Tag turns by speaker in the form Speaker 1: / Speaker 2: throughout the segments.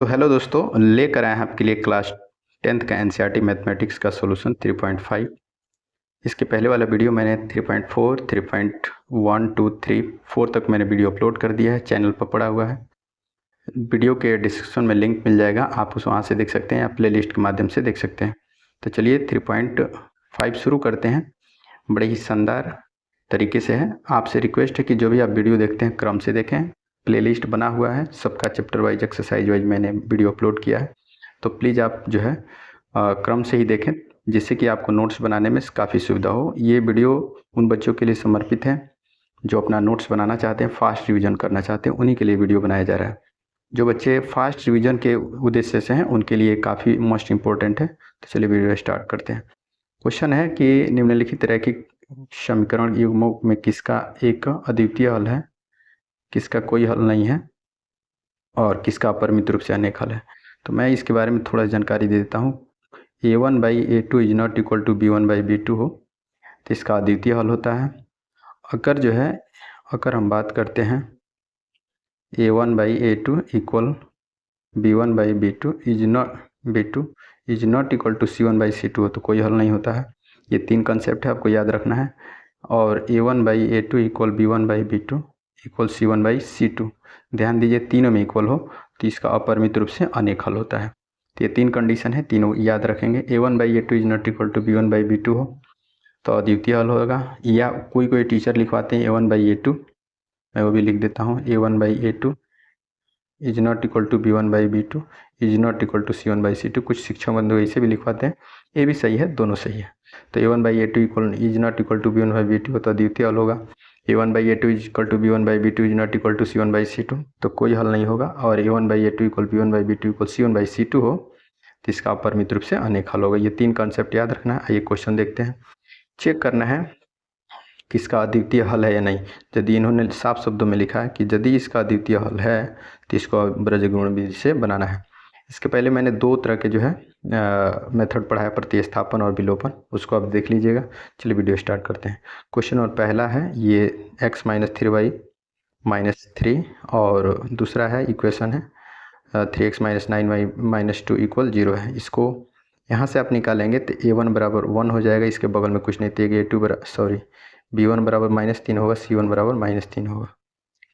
Speaker 1: तो हेलो दोस्तों, लेकर आए हैं आपके लिए क्लास 10th का एनसीईआरटी मैथमेटिक्स का सॉल्यूशन 3.5। इसके पहले वाला वीडियो मैंने 3.4, 3.1, 2, 3, 4 तक मैंने वीडियो अपलोड कर दिया है, चैनल पर पड़ा हुआ है। वीडियो के डिस्क्रिप्शन में लिंक मिल जाएगा, आप उस वहाँ से देख सकते हैं या प्ले लिस्ट के माध्यम से देख सकते हैं। तो चलिए 3.5 शुरू करते हैं। बड़े ही शानदार तरीके से है। आपसे रिक्वेस्ट है कि जो भी आप वीडियो देखते हैं क्रम से देखें। प्लेलिस्ट बना हुआ है, सबका चैप्टर वाइज एक्सरसाइज वाइज मैंने वीडियो अपलोड किया है, तो प्लीज़ आप जो है क्रम से ही देखें, जिससे कि आपको नोट्स बनाने में काफ़ी सुविधा हो। ये वीडियो उन बच्चों के लिए समर्पित है जो अपना नोट्स बनाना चाहते हैं, फास्ट रिवीजन करना चाहते हैं, उन्हीं के लिए वीडियो बनाया जा रहा है। जो बच्चे फास्ट रिवीजन के उद्देश्य से हैं उनके लिए काफ़ी मोस्ट इम्पोर्टेंट है। तो चलिए वीडियो स्टार्ट करते हैं। क्वेश्चन है कि निम्नलिखित रैखिक समीकरण युग्मों में किसका एक अद्वितीय हल है, किसका कोई हल नहीं है और किसका अपरिमित रूप से अनेक हल है। तो मैं इसके बारे में थोड़ा जानकारी दे देता हूँ। a1/a2 is not equal to b1/b2 हो तो इसका अद्वितीय हल होता है। अगर हम बात करते हैं a1/a2 equal b1/b2 is not equal to c1/c2 हो तो कोई हल नहीं होता है। ये तीन कंसेप्ट है, आपको याद रखना है। और a1/a2 equal b1/b2 equal c1/c2, ध्यान दीजिए तीनों में इक्वल हो तो इसका अपरिमित रूप से अनेक हल होता है। तो ये तीन कंडीशन है, तीनों याद रखेंगे। a1/a2 is not equal to b1/b2 हो तो अद्वितीय हल होगा। या कोई टीचर लिखवाते हैं a1/a2, मैं वो भी लिख देता हूँ। a1/a2 is not equal to b1/b2 is not equal to c1/c2। कुछ शिक्षक बंधु ऐसे भी लिखवाते हैं, ये भी सही है, दोनों सही है। तो a1/a2 equal is not equal to b1/b2 हो तो अद्वितीय हल होगा। a1/a2 is equal to b1/b2 is not equal to c1/c2 तो कोई हल नहीं होगा। और a1/a2 equal b1/b2 equal c1/c2 हो तो इसका अपरिमित रूप से अनेक हल होगा। ये तीन कॉन्सेप्ट याद रखना है। आइए क्वेश्चन देखते हैं। चेक करना है किसका अद्वितीय हल है या नहीं। यदि इन्होंने साफ शब्दों में लिखा है कि यदि इसका अद्वितीय हल है तो इसको ब्रजगुण विधि से बनाना है। इसके पहले मैंने दो तरह के जो है मेथड पढ़ाया, प्रतिस्थापन और विलोपन, उसको आप देख लीजिएगा। चलिए वीडियो स्टार्ट करते हैं। क्वेश्चन और पहला है ये x-3y-3 और दूसरा है इक्वेशन है 3x-9y-2 इक्वल 0 है। इसको यहाँ से आप निकालेंगे तो a1 बराबर 1 हो जाएगा, इसके बगल में कुछ नहीं तो a2 बराबर b1 बराबर -3 होगा, c1 बराबर -3 होगा।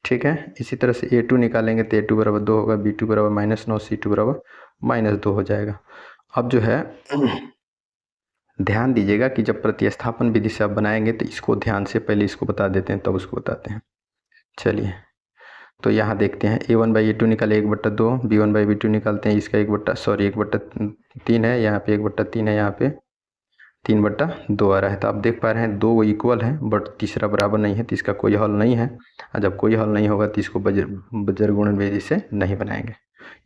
Speaker 1: ठीक है, इसी तरह से a2 निकालेंगे तो a2 बराबर 2 होगा, b2 बराबर -9, c2 बराबर -2 हो जाएगा। अब जो है ध्यान दीजिएगा कि जब प्रतिस्थापन विधि से आप बनाएंगे तो इसको ध्यान से पहले इसको बता देते हैं तब उसको बताते हैं। चलिए तो यहाँ देखते हैं a1/a2 निकाले 1/2, b1/b2 निकालते हैं, इसका 1/3 है, यहाँ पे 1/3 है, यहाँ पे 3/2 आ रहा है। तो आप देख पा रहे हैं दो इक्वल है बट तीसरा बराबर नहीं है तो इसका कोई हल नहीं है। और जब कोई हल नहीं होगा तो इसको बज्रगुणन विधि से नहीं बनाएंगे।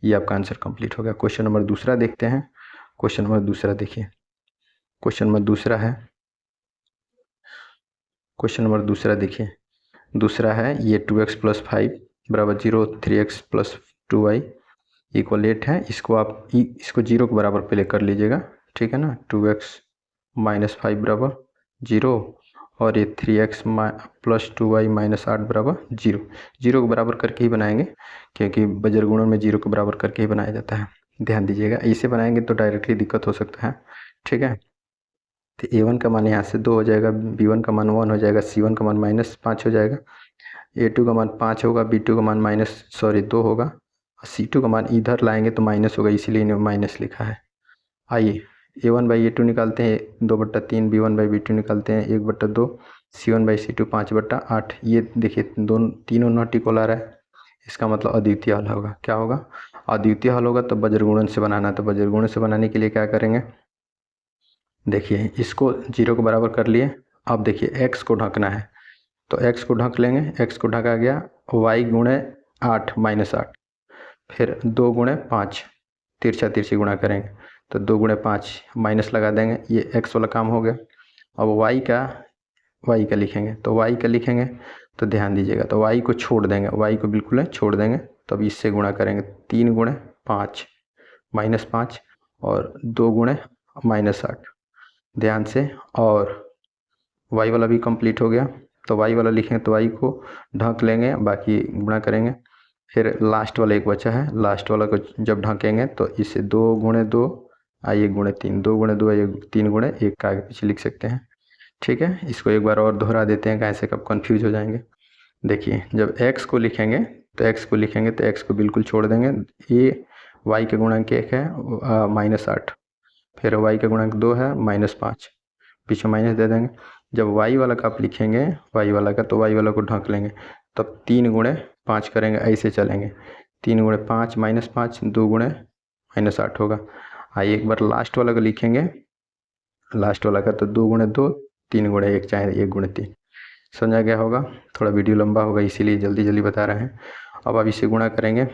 Speaker 1: ये आपका आंसर कंप्लीट हो गया। क्वेश्चन नंबर दूसरा देखते हैं। क्वेश्चन नंबर दूसरा देखिए, क्वेश्चन नंबर दूसरा है, क्वेश्चन नंबर दूसरा देखिए, दूसरा है ये 2x + 5 बराबर 0, 3x + 2y इक्वल 8 है। इसको आप इसको 0 के बराबर पहले कर लीजिएगा, ठीक है ना। 2x - 5 बराबर 0 और ये 3x + 2y - 8 बराबर 0। 0 के बराबर करके ही बनाएंगे क्योंकि बज्रगुणन में 0 के बराबर करके ही बनाया जाता है। ध्यान दीजिएगा, ऐसे बनाएंगे तो डायरेक्टली दिक्कत हो सकता है, ठीक है। तो a1 का मान यहाँ से 2 हो जाएगा, b1 का मान 1 हो जाएगा, c1 का मान -5 हो जाएगा, a2 का मान 5 होगा, b2 का मान 2 होगा, c2 का मान इधर लाएंगे तो माइनस होगा, इसीलिए इन्हें माइनस लिखा है। आइए a1/a2 निकालते हैं 2/3, b1/b2 निकालते हैं 1/2, c1/c2 5/8। ये देखिए दोनों तीनों नॉट इक्वल आ रहा है, इसका मतलब अद्वितीय हल होगा। क्या होगा? अद्वितीय हल होगा तो बज्रगुणन से बनाना। तो बज्रगुणन से बनाने के लिए क्या करेंगे, देखिए इसको 0 के बराबर कर लिए। अब देखिए x को ढकना है तो x को ढक लेंगे, x को ढका गया, y गुणे 8 -8, फिर 2 गुणे 5, तिरछा तिरछी गुणा करेंगे तो 2 गुणे 5 माइनस लगा देंगे, ये x वाला काम हो गया। अब y का लिखेंगे तो y का लिखेंगे तो ध्यान दीजिएगा, तो y को छोड़ देंगे, y को बिल्कुल छोड़ देंगे, तो अब इससे गुणा करेंगे 3 गुणे 5 -5 और 2 गुणे -8, ध्यान से। और y वाला भी कंप्लीट हो गया तो y वाला लिखेंगे तो y को ढक लेंगे, बाकी गुणा करेंगे फिर लास्ट वाला एक बचा है, लास्ट वाला को जब ढकेंगे तो इसे 2 गुणे 2 1 गुणे 3, 2 गुणे 2 3 गुणे 1 का आगे पीछे लिख सकते हैं। ठीक है, इसको एक बार और दोहरा देते हैं, कैसे कब कन्फ्यूज हो जाएंगे। देखिए, जब x को लिखेंगे तो x को बिल्कुल छोड़ देंगे। ये y के गुणांक 1 है -8, फिर y का गुणांक 2 है -5, पीछे माइनस दे देंगे। जब y वाला का आप लिखेंगे y वाला का, तो y वाला को ढक लेंगे, तब 3 गुणे 5 करेंगे, ऐसे चलेंगे। 3 गुणे 5 -5, 2 गुणे -8 होगा। आइए एक बार लास्ट वाला को लिखेंगे, लास्ट वाला का तो 2 गुणे 2 3 गुणे 1, चाहे 1 गुणे 3। समझा गया होगा। थोड़ा वीडियो लंबा होगा इसीलिए जल्दी जल्दी बता रहे हैं। अब आप इसे गुणा करेंगे,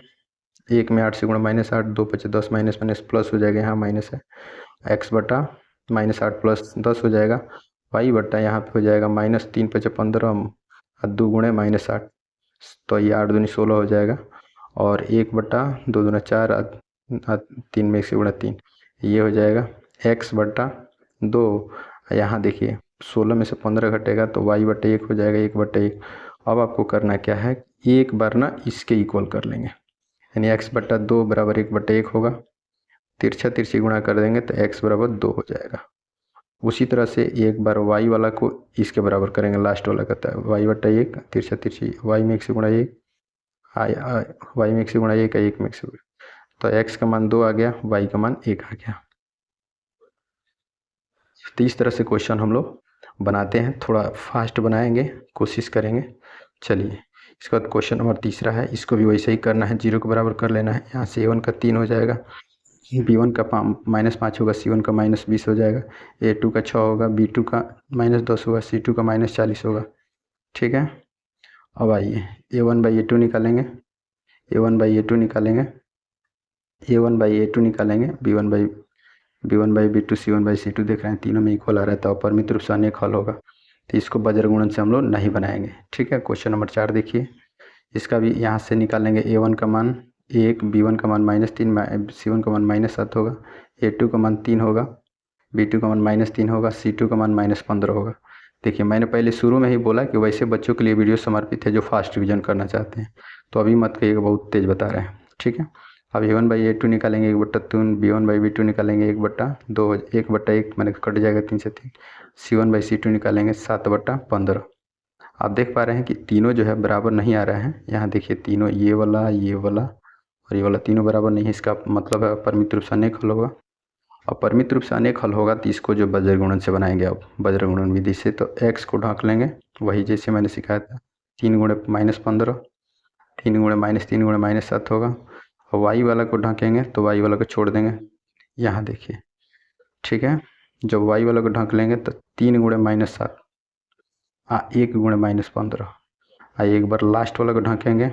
Speaker 1: 1 में 8 से गुणा -8, 2 5 10, माइनस माइनस प्लस हो जाएगा, यहाँ माइनस है, x बटा -8 प्लस 10 हो जाएगा, y बटा यहाँ पे हो जाएगा -3 5 15, 2 गुणे -8, तो ये 8 दूनी 16 हो जाएगा, और 1 बटा 2 दूना 4, 3 में 1 से गुणा 3, ये हो जाएगा x बटा 2। यहाँ देखिए 16 में से 15 घटेगा तो y बटे 1 हो जाएगा, 1 बटे 1। अब आपको करना क्या है, एक बार ना इसके इक्वल कर लेंगे, यानी x बटा 2 बराबर 1 बटे 1 होगा। तिरछा तिरछी गुणा कर देंगे तो x बराबर 2 हो जाएगा। उसी तरह से एक बार y वाला को इसके बराबर करेंगे, लास्ट वाला कहता है y बटा 1, तिरछा तिरछी y में 1 से गुणा 1, y में 1 से गुणा 1, 1 में 1 से गुणा, तो x का मान 2 आ गया, y का मान 1 आ गया। तो इस तरह से क्वेश्चन हम लोग बनाते हैं, थोड़ा फास्ट बनाएंगे, कोशिश करेंगे। चलिए, इसके बाद क्वेश्चन नंबर तीसरा है, इसको भी वैसे ही करना है, 0 के बराबर कर लेना है। यहाँ से a1 का 3 हो जाएगा, b1 का -5 होगा, c1 का -20 हो जाएगा, a2 का 6 होगा, b2 का -10 होगा, c2 का -40 होगा। ठीक है, अब आइए a1/a2 निकालेंगे, a1/a2 निकालेंगे, a1/a2 निकालेंगे, b1/b2, c1/c2 देख रहे हैं, तीनों में इक्वल आ रहा है, तो अपरिमित रूप से अनेक हल होगा, तो इसको बज्र गुणन से हम लोग नहीं बनाएंगे। ठीक है, क्वेश्चन नंबर 4 देखिए, इसका भी यहाँ से निकालेंगे, a1 का मान 1, b1 का मान -3, c1 का मान -7 होगा, a2 का मान 3 होगा, b2 का मान -3 होगा, c2 का मान -15 होगा। देखिए, मैंने पहले शुरू में ही बोला कि वैसे बच्चों के लिए वीडियो समर्पित है जो फास्ट रिविजन करना चाहते हैं, तो अभी मत कहिएगा बहुत तेज़ बता रहे हैं। ठीक है, अब a1/a2 निकालेंगे 1/3, b1/b2 निकालेंगे 1/2, 1/1 मैंने कट जाएगा 3 से 3, c1/c2 निकालेंगे 7/15। आप देख पा रहे हैं कि तीनों जो है बराबर नहीं आ रहे हैं। यहाँ देखिए तीनों, ये वाला और ये वाला तीनों बराबर नहीं है, इसका मतलब है अपरिमित रूप से अनेक हल होगा। अपरिमित रूप से अनेक हल होगा तो इसको जो वज्र गुणन से बनाएंगे आप, वज्र गुणन विधि से, तो x को ढक लेंगे, वही जैसे मैंने सिखाया था, 3 गुणे -15, 3 गुणे -3 गुणे -7 होगा, और y वाला को ढकेंगे तो y वाला को छोड़ देंगे। यहाँ देखिए, ठीक है, जब y वाला को ढक लेंगे तो 3 गुणे -7, 1 गुणे -15। आइए एक बार लास्ट वाला को ढकेंगे,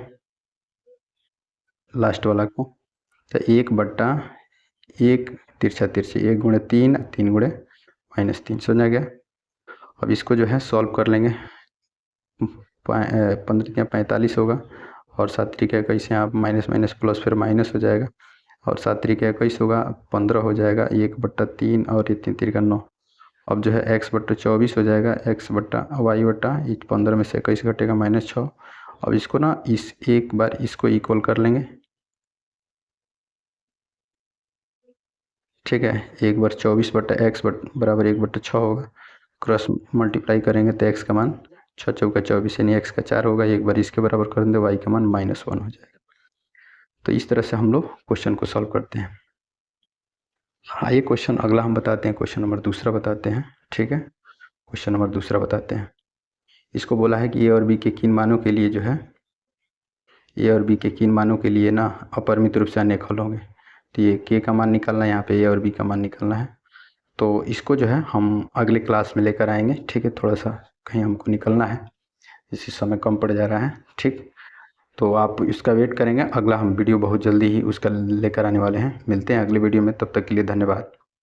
Speaker 1: लास्ट वाला को, तो 1/1, तिरछा तिरछी 1 गुणे 3, 3 गुणे -3, समझा गया। अब इसको जो है सॉल्व कर लेंगे, 15 45 होगा, और 7 3 21, यहाँ माइनस माइनस प्लस फिर माइनस हो जाएगा, और 7 3 21 होगा, 15 हो जाएगा, 1/3, और ये 3 3 9। अब जो है x/24 हो जाएगा, x बटा y बटा 15 में से 21 घटेगा -6। अब इसको ना एक बार इसको इक्वल कर लेंगे। ठीक है, 1/24/x बराबर 1/6 होगा, क्रॉस मल्टीप्लाई करेंगे तो x का मान 6 चौका 24, यानी x का 4 होगा, एक बार इसके बराबर कर देंगे, y का मान -1 हो जाएगा। तो इस तरह से हम लोग क्वेश्चन को सॉल्व करते हैं। आइए क्वेश्चन अगला हम बताते हैं, क्वेश्चन नंबर दूसरा बताते हैं। ठीक है, क्वेश्चन नंबर दूसरा बताते हैं। इसको बोला है कि a और b के किन मानों के लिए जो है, a और b के किन मानों के लिए ना अपरिमित रूप से अनेक हल होंगे। तो ये k का मान निकालना है, यहाँ पे a और b का मान निकालना है। तो इसको जो है हम अगले क्लास में लेकर आएंगे। ठीक है, थोड़ा सा कहीं हमको निकलना है, इसी समय कम पड़ जा रहा है। ठीक, तो आप इसका वेट करेंगे, अगला हम वीडियो बहुत जल्दी ही उसका लेकर आने वाले हैं। मिलते हैं अगले वीडियो में, तब तक के लिए धन्यवाद।